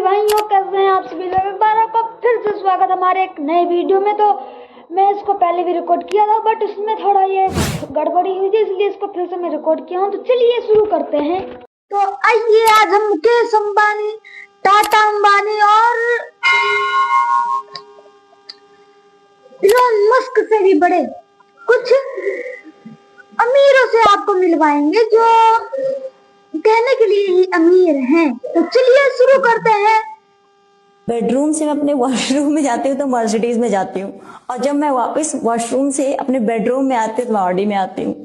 भाइयों, कैसे हैं आप सभी लोग। एक बार आपका फिर से स्वागत हमारे एक नए वीडियो में। तो मैं इसको पहले भी रिकॉर्ड किया था, बट उसमें थोड़ा ये गड़बड़ी हुई थी, इसलिए इसको फिर से मैं रिकॉर्ड किया हूँ। तो चलिए शुरू करते हैं। तो आइए, आज हम मुकेश अंबानी, टाटा अंबानी और इलोन मस्क से भी बड़े कुछ अमीरों से आपको मिलवाएंगे, जो कहने के लिए ही अमीर हैं। तो चलिए शुरू करते हैं। बेडरूम से मैं अपने वॉशरूम में जाती हूँ तो मर्सिडीज में जाती हूँ, और जब मैं वापस वॉशरूम से अपने बेडरूम में आती हूँ तो मैं ऑडी में आती हूँ,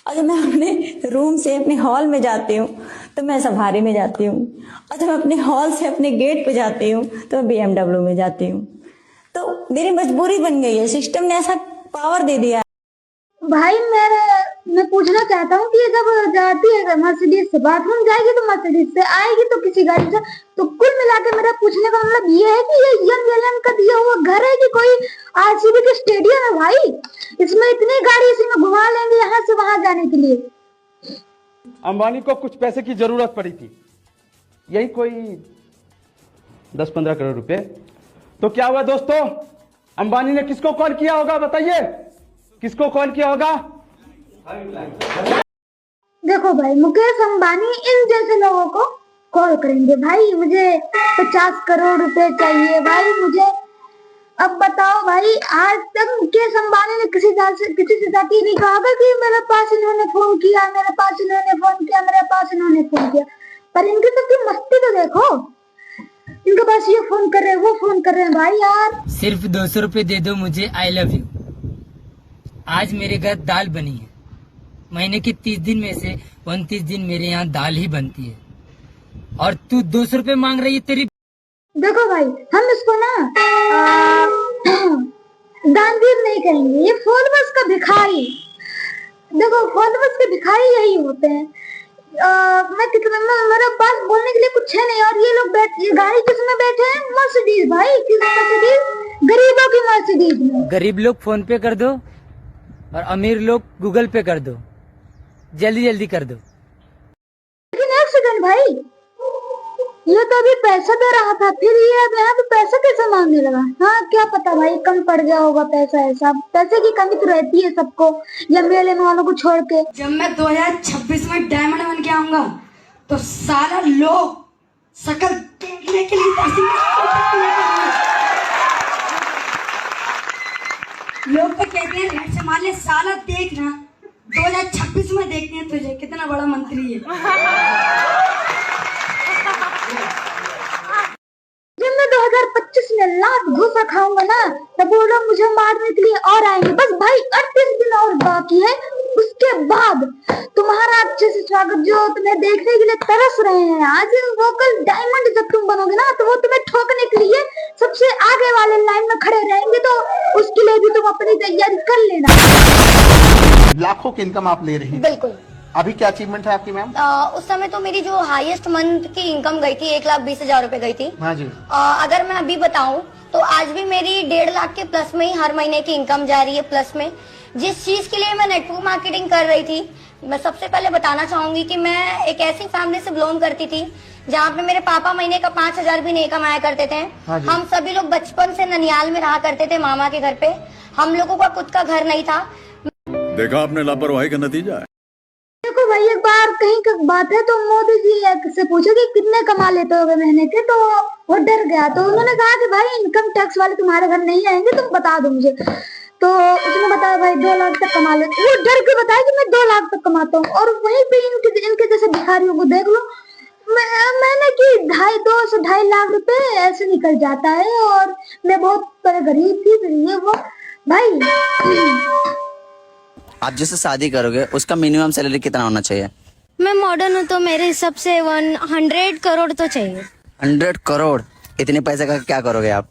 और जब मैं अपने रूम से अपने हॉल में जाती हूँ तो मैं सफारी में जाती हूँ, और जब मैं अपने हॉल से अपने गेट पे जाती हूँ तो मैं BMW में जाती हूँ। तो मेरी मजबूरी बन गई है, सिस्टम ने ऐसा पावर दे दिया है। भाई मैं पूछना चाहता हूँ कि जब जाती है मर्सिडीज से, बाथरूम जाएगी तो मर्सिडीज से, आएगी तो किसी गाड़ी से, तो कुल मिला के मेरा पूछने का मतलब ये है कि ये यंग एलियन का दिया हुआ घर है कि कोई RCB के स्टेडियम है। भाई इसमें इतनी गाड़ी इसी में घुमा लेंगे यहाँ से वहां जाने के लिए। अंबानी को कुछ पैसे की जरूरत पड़ी थी, यही कोई 10-15 करोड़ रुपए। तो क्या हुआ दोस्तों, अंबानी ने किसको कॉल किया होगा, बताइए किसको कॉल किया होगा। देखो भाई, मुकेश अंबानी इन जैसे लोगों को कॉल करेंगे, भाई मुझे 50 करोड़ रुपए चाहिए, भाई मुझे। अब बताओ भाई, आज तक मुकेश अंबानी ने किसी से जाके नहीं कहा कि मेरे पास इन्होंने फोन किया, मेरे पास इन्होंने फोन किया, मेरे पास इन्होंने फोन किया। पर इनकी सबकी मस्ती तो देखो, इनके पास ये फोन कर रहे हैं, वो फोन कर रहे हैं। भाई यार, सिर्फ 200 रुपए दे दो मुझे, आई लव यू। आज मेरे घर दाल बनी है, महीने के 30 दिन में से 29 दिन मेरे यहाँ दाल ही बनती है, और तू 200 रुपए मांग रही है। तेरी देखो भाई, हम इसको ना दानवीर नहीं कहेंगे, ये फॉलोअर्स का भिखारी। देखो, फॉलोअर्स के भिखारी यही होते हैं। मेरे पास बोलने के लिए कुछ है नहीं, और ये लोग ये गाड़ी किसमें बैठे हैं? मर्सिडीज। भाई किस मर्सिडीज? गरीबों की मर्सिडीज में। गरीब लोग फोन पे कर दो और अमीर लोग गूगल पे कर दो, जल्दी जल्दी कर दो। लेकिन एक सेकंड भाई, ये तो अभी पैसा दे रहा था, फिर ये अब यहाँ पे पैसा कैसे मांगने लगा? हाँ क्या पता भाई, कम पड़ गया होगा पैसा। ऐसा पैसे की कमी तो रहती है सबको, या मेले वालों को छोड़ के। जब मैं 2026 में डायमंड बन के आऊंगा तो सारा लोग शकल देखने के लिए लोग तो कहते हैं रेट से मान ले, साला देखना 2026 में देखते हैं तुझे कितना बड़ा मंत्री है। जब मैं 2025 में लाख घुसा खाऊंगा ना, तब वो लोग मुझे मारने के लिए और आएंगे। बस भाई 38 दिन और बाकी है, उसके बाद तुम्हारा अच्छे से स्वागत, जो तुम्हें देखने के लिए तरस रहे हैं आज वो कल डायमंड जब तुम बनोगे ना, तो वो तुम्हें ठोकने के लिए सबसे आगे वाले लाइन में खड़े रहेंगे। तो उसके लिए भी तुम अपनी तैयारी कर लेना। लाखों की इनकम आप ले रही हैं। बिल्कुल। अभी क्या अचीवमेंट है आपकी मैम? उस समय तो मेरी जो हाईएस्ट मंथ की इनकम गई थी 1,20,000 रुपए गई थी। हाँ जी। अगर मैं अभी बताऊं तो आज भी मेरी 1.5 लाख के प्लस में ही हर महीने की इनकम जा रही है, प्लस में। जिस चीज के लिए मैं नेटवर्क मार्केटिंग कर रही थी, मैं सबसे पहले बताना चाहूंगी कि मैं एक ऐसी फैमिली से बिलोंग करती थी जहाँ पे मेरे पापा महीने का 5,000 भी नहीं कमाया करते थे। हाँ जी। हम सभी लोग बचपन से ननियाल में रहा करते थे, मामा के घर पे। हम लोगों का खुद का घर नहीं था। देखा आपने लापरवाही का नतीजा है। देखो भाई, एक बार कहीं का बात है तो मोदी जी से पूछो कि कितने कमा लेते हो महीने के, तो वो डर गया। तो उन्होंने कहा कि भाई इनकम टैक्स वाले तुम्हारे घर नहीं आएंगे, तुम बता दो मुझे। तो उसने बताया भाई 2 लाख तक कमा लेते। वो डर के बताया कि मैं 2 लाख तक कमाता हूँ। और वहीं पे इनके जैसे भिखारियों को देख लो, मैंने कि 2.5 से 2.5 लाख रुपए ऐसे निकल जाता है, और मैं बहुत गरीब थी। फिर ये वो भाई, आप जिससे शादी करोगे उसका मिनिमम सैलरी कितना होना चाहिए? मैं मॉडर्न हूँ तो मेरे हिसाब से 100 करोड़ तो चाहिए। 100 करोड़? इतने पैसे का क्या करोगे आप?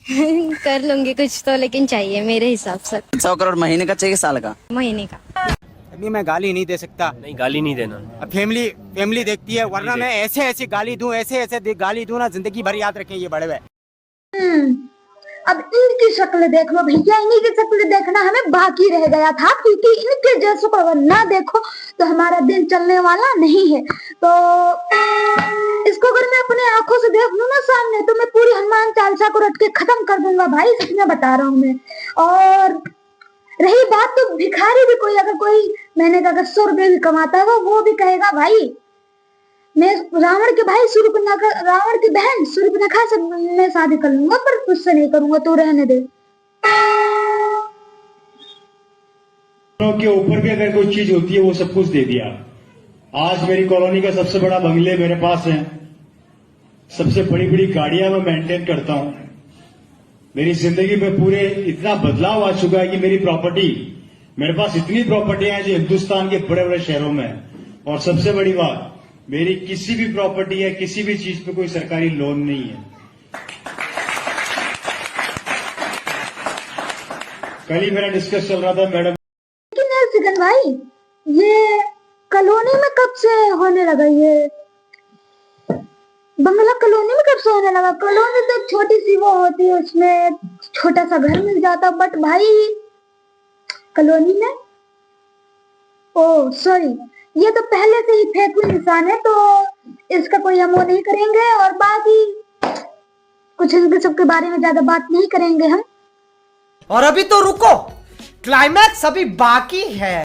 कर लूंगी कुछ तो, लेकिन चाहिए मेरे हिसाब से। 100 करोड़ महीने का चाहिए, साल का? महीने का। अभी मैं गाली नहीं दे सकता। नहीं, गाली नहीं देना। अब फैमिली देखती है, वरना मैं ऐसे गाली दूं, ऐसे गाली दूं ना, जिंदगी भर याद रखें ये बड़े हुए। अब इनकी शक्ल देख लो भैया, इन्हीं की शक्ल देखना हमें बाकी रह गया था, क्योंकि इनके जैसों को अगर ना देखो तो हमारा दिन चलने वाला नहीं है। तो इसको अगर मैं मैं अपने आंखों से देख लूं ना सामने तो मैं पूरी हनुमान चालीसा को रट के खत्म कर दूंगा भाई, सच में बता रहा हूँ मैं। और रही बात तो भिखारी भी कोई अगर कोई महीने का अगर 100 रुपये भी कमाता है वो भी कहेगा भाई मैं रावण के भाई सूर्यपनखा, रावण की बहन सूर्यपनखा से मैं शादी कर लूंगा पर उससे नहीं करूंगा, तो रहने दे। के ऊपर भी अगर कोई चीज होती है वो सब कुछ दे दिया। आज मेरी कॉलोनी का सबसे बड़ा बंगले मेरे पास है, सबसे बड़ी बड़ी गाड़ियां मैं मेंटेन करता हूं। मेरी जिंदगी में पूरे इतना बदलाव आ चुका है कि मेरी प्रॉपर्टी, मेरे पास इतनी प्रॉपर्टियां हैं जो हिंदुस्तान के बड़े बड़े शहरों में है। और सबसे बड़ी बात, मेरी किसी भी प्रॉपर्टी है किसी भी चीज पे कोई सरकारी लोन नहीं है। कल ही मेरा डिस्कस चल रहा था मैडम। लेकिन भाई ये कॉलोनी में कब से होने लगा, ये बंगला कॉलोनी में कब से होने लगा? कॉलोनी तो छोटी सी वो होती है, उसमें छोटा सा घर मिल जाता, बट भाई कॉलोनी में, ओ सॉरी, ये तो पहले से ही फेक इंसान है तो इसका कोई हम वो नहीं करेंगे। और बाकी कुछ इनके सब के बारे में ज्यादा बात नहीं करेंगे हम। और अभी तो रुको, क्लाइमैक्स अभी बाकी है।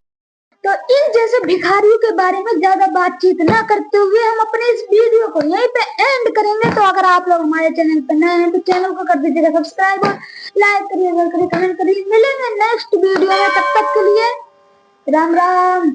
तो इन जैसे भिखारियों के बारे में ज्यादा बातचीत ना करते हुए हम अपने इस वीडियो को यहीं पे एंड करेंगे। तो अगर आप लोग हमारे चैनल पर नए हैं तो चैनल को कर दीजिएगा सब्सक्राइब और लाइक करिए, कमेंट करिए। मिलेंगे नेक्स्ट वीडियो में, तब तक के लिए राम राम।